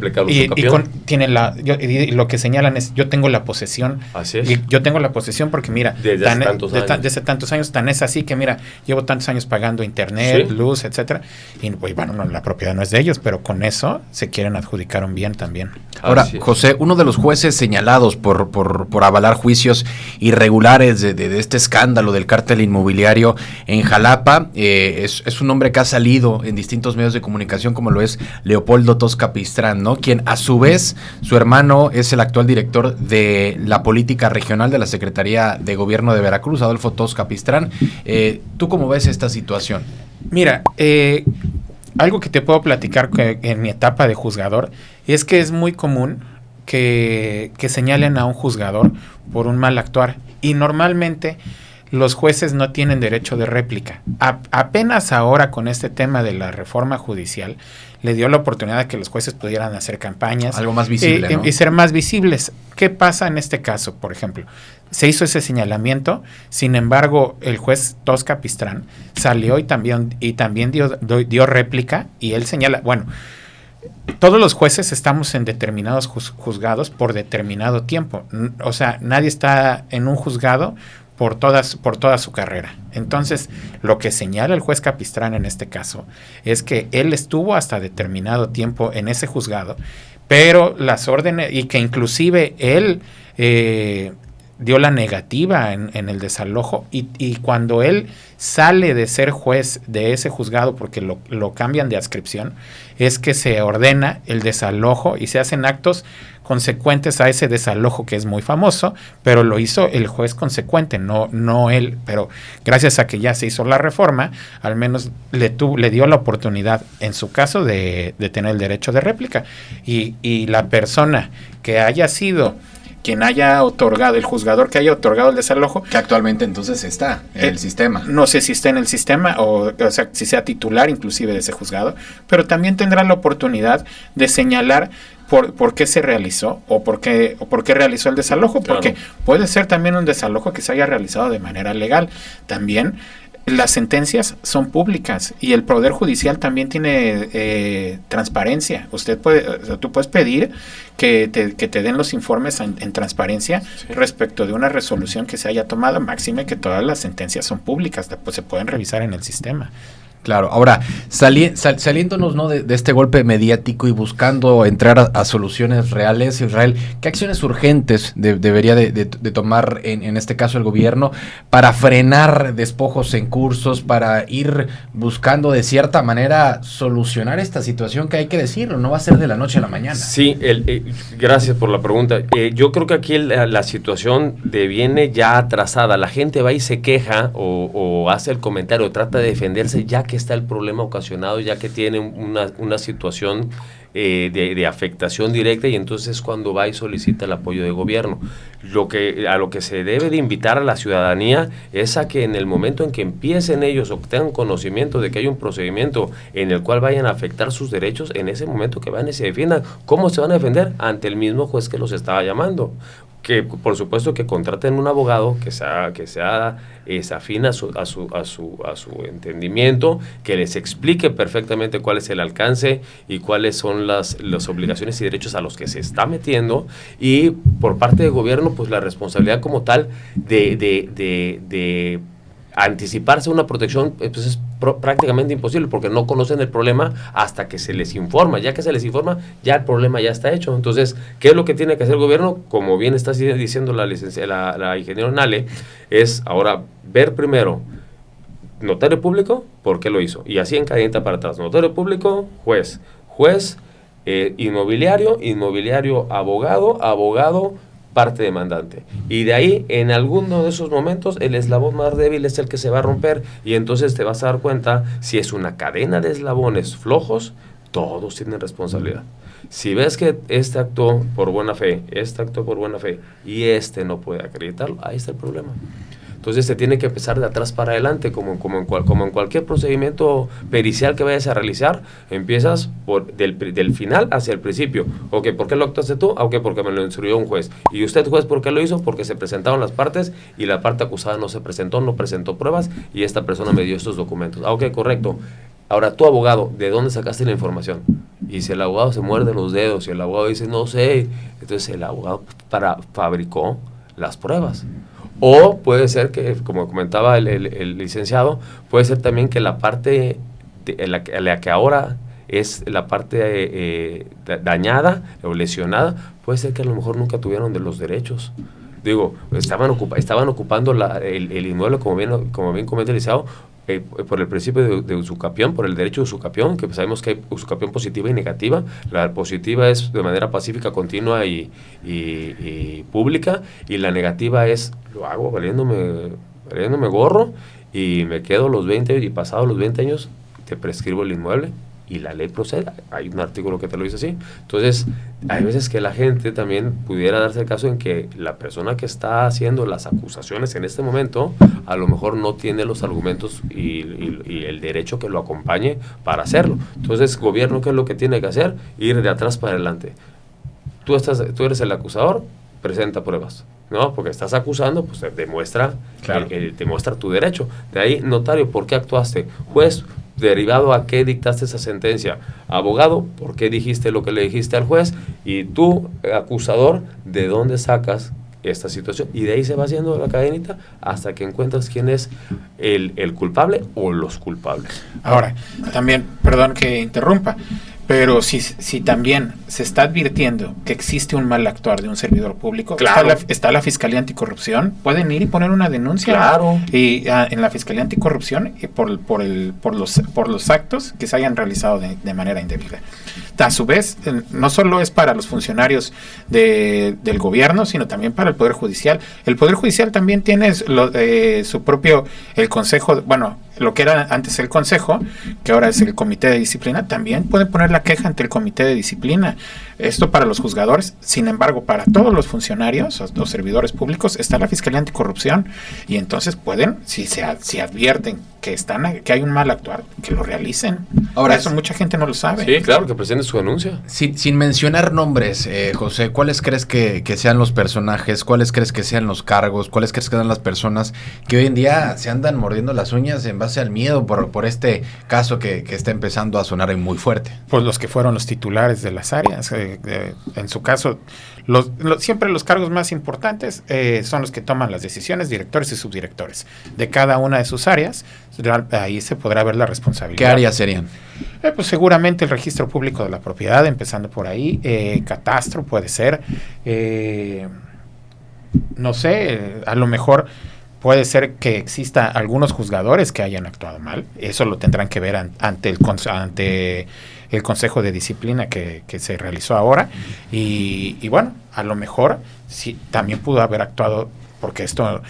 tienen lo que señalan es: yo tengo la posesión. Así es. Yo tengo la posesión porque mira, desde tantos años, tan es así que mira, llevo tantos años pagando internet, ¿sí?, luz, etcétera, y bueno, no, la propiedad no es de ellos, pero con eso se quieren adjudicar un bien también. Ahora, José, uno de los jueces señalados por avalar juicios irregulares de este escándalo del cártel inmobiliario en Jalapa. Es un nombre que ha salido en distintos medios de comunicación, como lo es Leopoldo Toz Capistrán, ¿no? Quien a su vez, su hermano es el actual director de la política regional de la Secretaría de Gobierno de Veracruz, Adolfo Toz Capistrán. ¿Tú cómo ves esta situación? Mira, algo que te puedo platicar en mi etapa de juzgador es que es muy común que señalen a un juzgador por un mal actuar, y normalmente los jueces no tienen derecho de réplica. Apenas ahora, con este tema de la reforma judicial, le dio la oportunidad de que los jueces pudieran hacer campañas. Algo más visible, ¿no? Y ser más visibles. ¿Qué pasa en este caso, por ejemplo? Se hizo ese señalamiento, sin embargo, el juez Toz Capistrán salió y también dio réplica, y él señala, bueno, todos los jueces estamos en determinados juzgados por determinado tiempo. O sea, nadie está en un juzgado por toda su carrera. Entonces, lo que señala el juez Capistrán en este caso es que él estuvo hasta determinado tiempo en ese juzgado, pero las órdenes, y que inclusive él dio la negativa en el desalojo, y cuando él sale de ser juez de ese juzgado, porque lo cambian de adscripción, es que se ordena el desalojo y se hacen actos consecuentes a ese desalojo, que es muy famoso, pero lo hizo el juez consecuente, no él. Pero gracias a que ya se hizo la reforma, al menos le dio la oportunidad, en su caso, de tener el derecho de réplica. Y la persona que haya sido quien haya otorgado, el juzgador que haya otorgado el desalojo, que actualmente entonces está en el sistema. No sé si está en el sistema, o sea, si sea titular inclusive de ese juzgado, pero también tendrá la oportunidad de señalar por qué se realizó, o por qué realizó el desalojo, claro. Porque puede ser también un desalojo que se haya realizado de manera legal. También las sentencias son públicas, y el Poder Judicial también tiene transparencia. Tú puedes pedir que te den los informes en transparencia, sí, respecto de una resolución que se haya tomado, máxime que todas las sentencias son públicas, pues se pueden revisar en el sistema. Claro, ahora, saliéndonos, ¿no?, de este golpe mediático y buscando entrar a soluciones reales, Israel, ¿qué acciones urgentes debería de tomar en este caso el gobierno para frenar despojos en cursos, para ir buscando de cierta manera solucionar esta situación, que hay que decirlo, no va a ser de la noche a la mañana? Sí, gracias por la pregunta. Yo creo que aquí la situación viene ya atrasada. La gente va y se queja o hace el comentario, trata de defenderse, ya que está el problema ocasionado, ya que tiene una situación de afectación directa, y entonces cuando va y solicita el apoyo de gobierno. A lo que se debe de invitar a la ciudadanía es a que en el momento en que empiecen ellos o tengan conocimiento de que hay un procedimiento en el cual vayan a afectar sus derechos, en ese momento que vayan y se defiendan. ¿Cómo se van a defender? Ante el mismo juez que los estaba llamando. Que por supuesto que contraten un abogado que sea afín a su entendimiento, que les explique perfectamente cuál es el alcance y cuáles son las obligaciones y derechos a los que se está metiendo, y por parte del gobierno, pues la responsabilidad como tal de anticiparse a una protección, pues es prácticamente imposible, porque no conocen el problema hasta que se les informa. Ya que se les informa, ya el problema ya está hecho. Entonces, ¿qué es lo que tiene que hacer el gobierno? Como bien está diciendo la ingeniera Nale, es ahora ver primero notario público, ¿por qué lo hizo? Y así en cadenita para atrás. Notario público, juez, inmobiliario, abogado, parte demandante. Y de ahí, en alguno de esos momentos, el eslabón más débil es el que se va a romper, y entonces te vas a dar cuenta, si es una cadena de eslabones flojos, todos tienen responsabilidad. Si ves que este actuó por buena fe, y este no puede acreditarlo, ahí está el problema. Entonces se tiene que empezar de atrás para adelante, como en cualquier procedimiento pericial que vayas a realizar. Empiezas del final hacia el principio. Ok, ¿por qué lo actuaste tú? Ok, porque me lo instruyó un juez. ¿Y usted, juez, por qué lo hizo? Porque se presentaron las partes y la parte acusada no presentó pruebas, y esta persona me dio estos documentos. Ok, correcto. Ahora, tú, abogado, ¿de dónde sacaste la información? Y si el abogado se muerde los dedos y el abogado dice, no sé, entonces el abogado fabricó las pruebas. O puede ser que, como comentaba el licenciado, puede ser también que la parte la que ahora es la parte dañada o lesionada, puede ser que a lo mejor nunca tuvieron de los derechos Digo, estaban ocupando el inmueble, como bien comenta Eliseo, por el principio de usucapión, por el derecho de usucapión, que sabemos que hay usucapión positiva y negativa. La positiva es de manera pacífica, continua y pública, y la negativa es, lo hago valiéndome gorro, y me quedo los 20, y pasados los 20 años, te prescribo el inmueble, y la ley procede. Hay un artículo que te lo dice así. Entonces, hay veces que la gente también pudiera darse el caso en que la persona que está haciendo las acusaciones en este momento, a lo mejor no tiene los argumentos y el derecho que lo acompañe para hacerlo. Entonces, gobierno, ¿qué es lo que tiene que hacer? Ir de atrás para adelante. Tú eres el acusador, presenta pruebas, ¿no? Porque estás acusando, pues demuestra, claro, demuestra tu derecho. De ahí, notario, ¿por qué actuaste? Juez, derivado a qué dictaste esa sentencia. Abogado, ¿por qué dijiste lo que le dijiste al juez? Y tú, acusador, ¿de dónde sacas esta situación? Y de ahí se va haciendo la cadenita hasta que encuentras quién es el culpable o los culpables. Ahora, también, perdón que interrumpa, pero si también se está advirtiendo que existe un mal actuar de un servidor público, claro, está la Fiscalía Anticorrupción, pueden ir y poner una denuncia, claro, y en la Fiscalía Anticorrupción por los actos que se hayan realizado de manera indebida. A su vez, no solo es para los funcionarios del gobierno, sino también para el Poder Judicial. El Poder Judicial también tiene su propio, el Consejo, bueno, lo que era antes el Consejo, que ahora es el Comité de Disciplina, también puede poner la queja ante el Comité de Disciplina. Esto para los juzgadores. Sin embargo, para todos los funcionarios, los servidores públicos, está la Fiscalía Anticorrupción, y entonces pueden, si advierten que hay un mal actuar, que lo realicen. Ahora, eso mucha gente no lo sabe. Sí, claro, que presente su denuncia. Sin mencionar nombres, José, ¿cuáles crees que sean los personajes? ¿Cuáles crees que sean los cargos? ¿Cuáles crees que sean las personas que hoy en día se andan mordiendo las uñas en base al miedo por este caso que está empezando a sonar muy fuerte? Pues los que fueron los titulares de las áreas. En su caso, siempre los cargos más importantes son los que toman las decisiones, directores y subdirectores de cada una de sus áreas. Ahí se podrá ver la responsabilidad. ¿Qué áreas serían? Pues seguramente el registro público de la propiedad, empezando por ahí, catastro puede ser, no sé, a lo mejor puede ser que exista algunos juzgadores que hayan actuado mal. Eso lo tendrán que ver ante el Consejo de Disciplina que se realizó ahora. Y bueno, a lo mejor sí, también pudo haber actuado, porque esto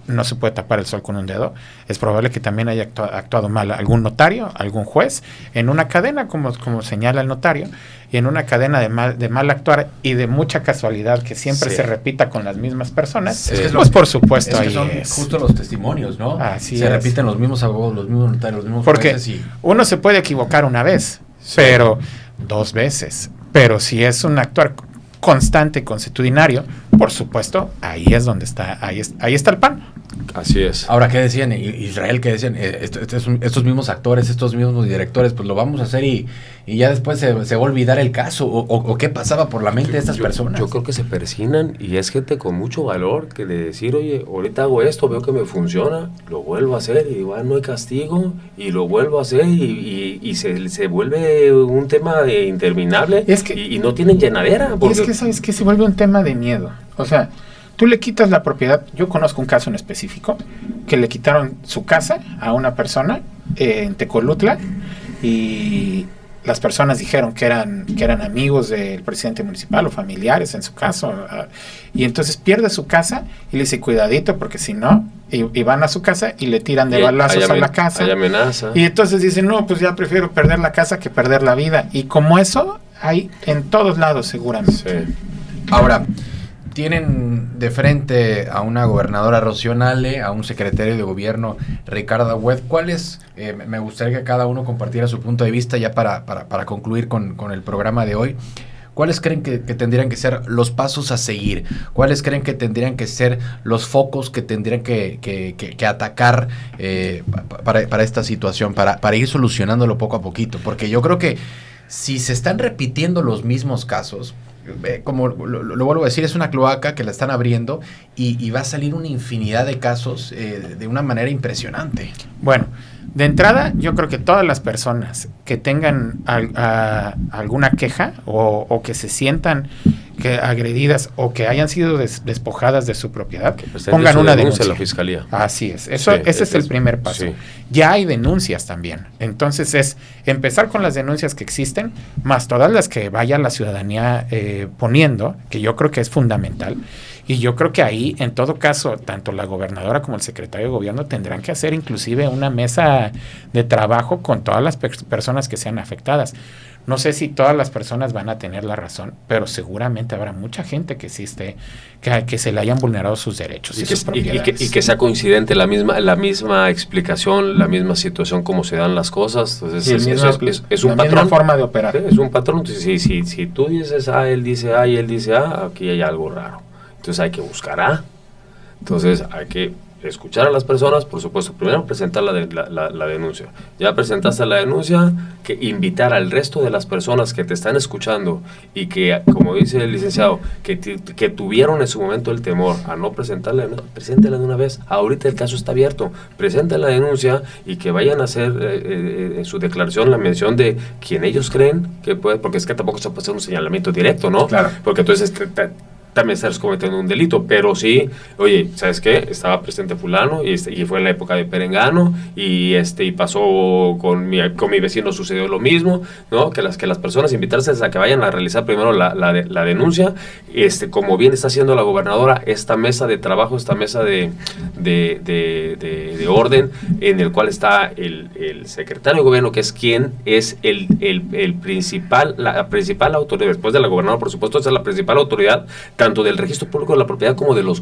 no se puede tapar el sol con un dedo. Es probable que también haya actuado mal algún notario, algún juez, en una cadena, como señala el notario, y en una cadena de mal actuar y de mucha casualidad que siempre se repita con las mismas personas. Sí. Pues por supuesto, es que son justo los testimonios, ¿no? Así se repiten los mismos abogados, los mismos notarios, los mismos porque jueces. Uno se puede equivocar una vez, pero 2 veces. Pero si es un actuar constante, consuetudinario, por supuesto, ahí es donde está, ahí está el pan. Así es. Ahora, ¿qué decían? Israel, ¿qué decían? Estos mismos actores, estos mismos directores, pues lo vamos a hacer y ya después se va a olvidar el caso. ¿O qué pasaba por la mente de estas personas? Yo creo que se persignan, y es gente con mucho valor que de decir, oye, ahorita hago esto, veo que me funciona, lo vuelvo a hacer, y igual no hay castigo, y lo vuelvo a hacer, y se vuelve un tema interminable, y no tienen llenadera. Porque... es que, ¿sabes qué? Se vuelve un tema de miedo. O sea, tú le quitas la propiedad. Yo conozco un caso en específico que le quitaron su casa a una persona en Tecolutla, y las personas dijeron que eran amigos del presidente municipal o familiares en su caso, y entonces pierde su casa y le dice, cuidadito, porque si no, y van a su casa y le tiran de balazos a la casa. Hay amenaza. Y entonces dicen, no, pues ya prefiero perder la casa que perder la vida. Y como eso hay en todos lados seguramente. Sí. Ahora, tienen de frente a una gobernadora Rocío Nale, a un secretario de gobierno Ricardo Agüed. ¿Cuáles? Me gustaría que cada uno compartiera su punto de vista ya para concluir con el programa de hoy. ¿Cuáles creen que tendrían que ser los pasos a seguir? ¿Cuáles creen que tendrían que ser los focos que tendrían que atacar para esta situación, para ir solucionándolo poco a poquito? Porque yo creo que si se están repitiendo los mismos casos, como lo vuelvo a decir, es una cloaca que la están abriendo y va a salir una infinidad de casos de una manera impresionante. Bueno, de entrada, yo creo que todas las personas que tengan alguna queja o que se sientan que agredidas o que hayan sido despojadas de su propiedad, pongan una denuncia a la fiscalía. Así es. Ese es el primer paso. Sí. Ya hay denuncias también. Entonces es empezar con las denuncias que existen, más todas las que vaya la ciudadanía poniendo, que yo creo que es fundamental. Y yo creo que ahí, en todo caso, tanto la gobernadora como el secretario de gobierno tendrán que hacer inclusive una mesa de trabajo con todas las personas que sean afectadas. No sé si todas las personas van a tener la razón, pero seguramente habrá mucha gente que existe, que se le hayan vulnerado sus derechos. Y que sea coincidente la misma explicación, la misma situación, como se dan las cosas. Entonces, es un patrón. Forma de operar. Es un patrón. Entonces, si tú dices A, él dice A y él dice A, aquí hay algo raro. Entonces hay que buscar A. Entonces hay que escuchar a las personas, por supuesto, primero presentar la denuncia. Ya presentaste la denuncia, que invitar al resto de las personas que te están escuchando y que, como dice el licenciado, que tuvieron en su momento el temor a no presentar la denuncia, preséntela de una vez. Ahorita el caso está abierto, presenten la denuncia y que vayan a hacer en su declaración la mención de quien ellos creen que puede, porque es que tampoco se puede hacer un señalamiento directo, ¿no? Claro. Porque entonces también estás cometiendo un delito, pero sí, oye, ¿sabes qué? Estaba presente fulano y fue en la época de Perengano y pasó con mi vecino, sucedió lo mismo, ¿no? Que las personas invitarse a que vayan a realizar primero la denuncia, como bien está haciendo la gobernadora, esta mesa de trabajo, esta mesa de orden, en el cual está el secretario de gobierno, que es quien es la principal autoridad, después de la gobernadora, por supuesto, es la principal autoridad tanto del registro público de la propiedad como de los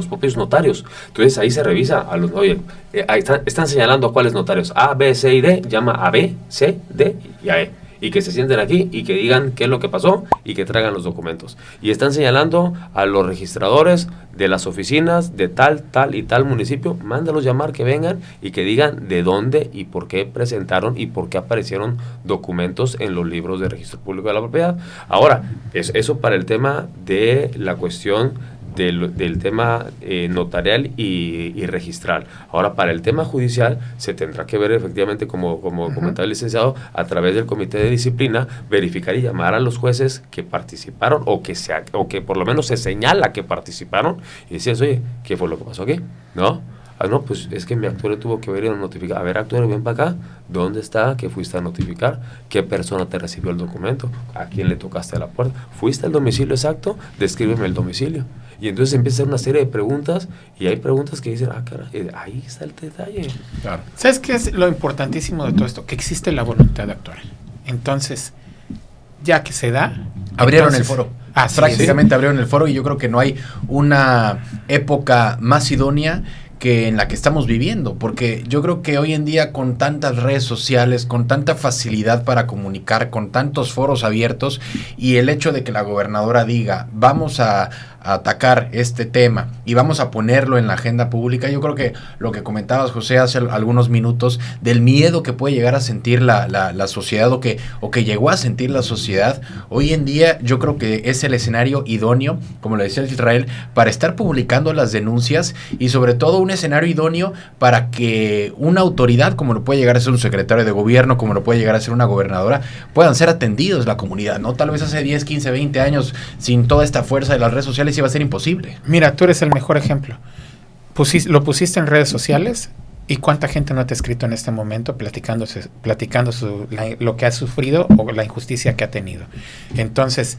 propios notarios. Entonces ahí se revisa ahí están señalando a cuáles notarios, A, B, C y D, llama a B, C, D y a E, y que se sienten aquí y que digan qué es lo que pasó y que traigan los documentos. Y están señalando a los registradores de las oficinas de tal y tal municipio, mándalos llamar, que vengan y que digan de dónde y por qué presentaron y por qué aparecieron documentos en los libros de registro público de la propiedad. Ahora, eso para el tema de la cuestión del tema notarial y registral. Ahora, para el tema judicial, se tendrá que ver efectivamente, como comentaba el licenciado, a través del comité de disciplina, verificar y llamar a los jueces que participaron o que por lo menos se señala que participaron y decir, oye, ¿qué fue lo que pasó aquí? ¿No? No, pues es que mi actuario tuvo que venir a notificar. A ver, actuario, ven para acá. ¿Dónde está? ¿Qué fuiste a notificar? ¿Qué persona te recibió el documento? ¿A quién le tocaste a la puerta? ¿Fuiste al domicilio exacto? Descríbeme el domicilio. Y entonces empieza a hacer una serie de preguntas y hay preguntas que dicen, caray, ahí está el detalle. Claro. ¿Sabes qué es lo importantísimo de todo esto? Que existe la voluntad de actuar. Entonces, ya que se da... Abrieron el foro. Prácticamente abrieron el foro y yo creo que no hay una época más idónea que en la que estamos viviendo, porque yo creo que hoy en día, con tantas redes sociales, con tanta facilidad para comunicar, con tantos foros abiertos, y el hecho de que la gobernadora diga, vamos a atacar este tema y vamos a ponerlo en la agenda pública, yo creo que lo que comentabas, José, hace algunos minutos, del miedo que puede llegar a sentir la sociedad o que llegó a sentir la sociedad, hoy en día yo creo que es el escenario idóneo, como lo decía Israel, para estar publicando las denuncias y sobre todo un escenario idóneo para que una autoridad, como lo puede llegar a ser un secretario de gobierno, como lo puede llegar a ser una gobernadora, puedan ser atendidos la comunidad, ¿no? Tal vez hace 10, 15, 20 años, sin toda esta fuerza de las redes sociales, iba a ser imposible. Mira, tú eres el mejor ejemplo. Lo pusiste en redes sociales y cuánta gente no te ha escrito en este momento platicando lo que ha sufrido o la injusticia que ha tenido. Entonces,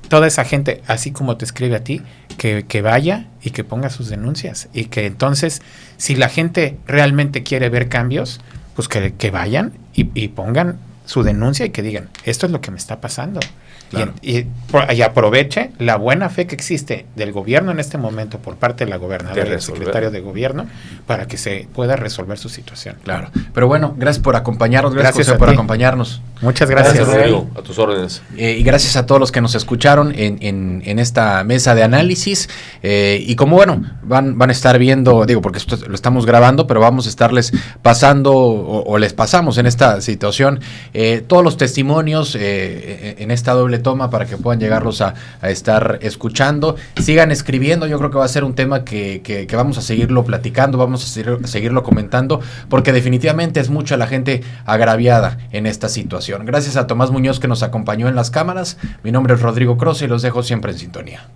toda esa gente, así como te escribe a ti, que vaya y que ponga sus denuncias. Y que entonces, si la gente realmente quiere ver cambios, pues que vayan y pongan su denuncia y que digan, esto es lo que me está pasando. Claro. Y aproveche la buena fe que existe del gobierno en este momento por parte de la gobernadora y del secretario de gobierno para que se pueda resolver su situación. Claro. Pero bueno, gracias por acompañarnos, gracias José, por acompañar,nos. Muchas gracias. Rodrigo, a tus órdenes. Y gracias a todos los que nos escucharon en esta mesa de análisis. Y como bueno, van a estar viendo, digo, porque esto lo estamos grabando, pero vamos a estarles pasando o les pasamos en esta situación todos los testimonios en esta doble toma para que puedan llegarlos a estar escuchando. Sigan escribiendo, yo creo que va a ser un tema que vamos a seguirlo platicando, vamos a seguirlo comentando, porque definitivamente es mucha la gente agraviada en esta situación. Gracias a Tomás Muñoz que nos acompañó en las cámaras. Mi nombre es Rodrigo Croce y los dejo siempre en sintonía.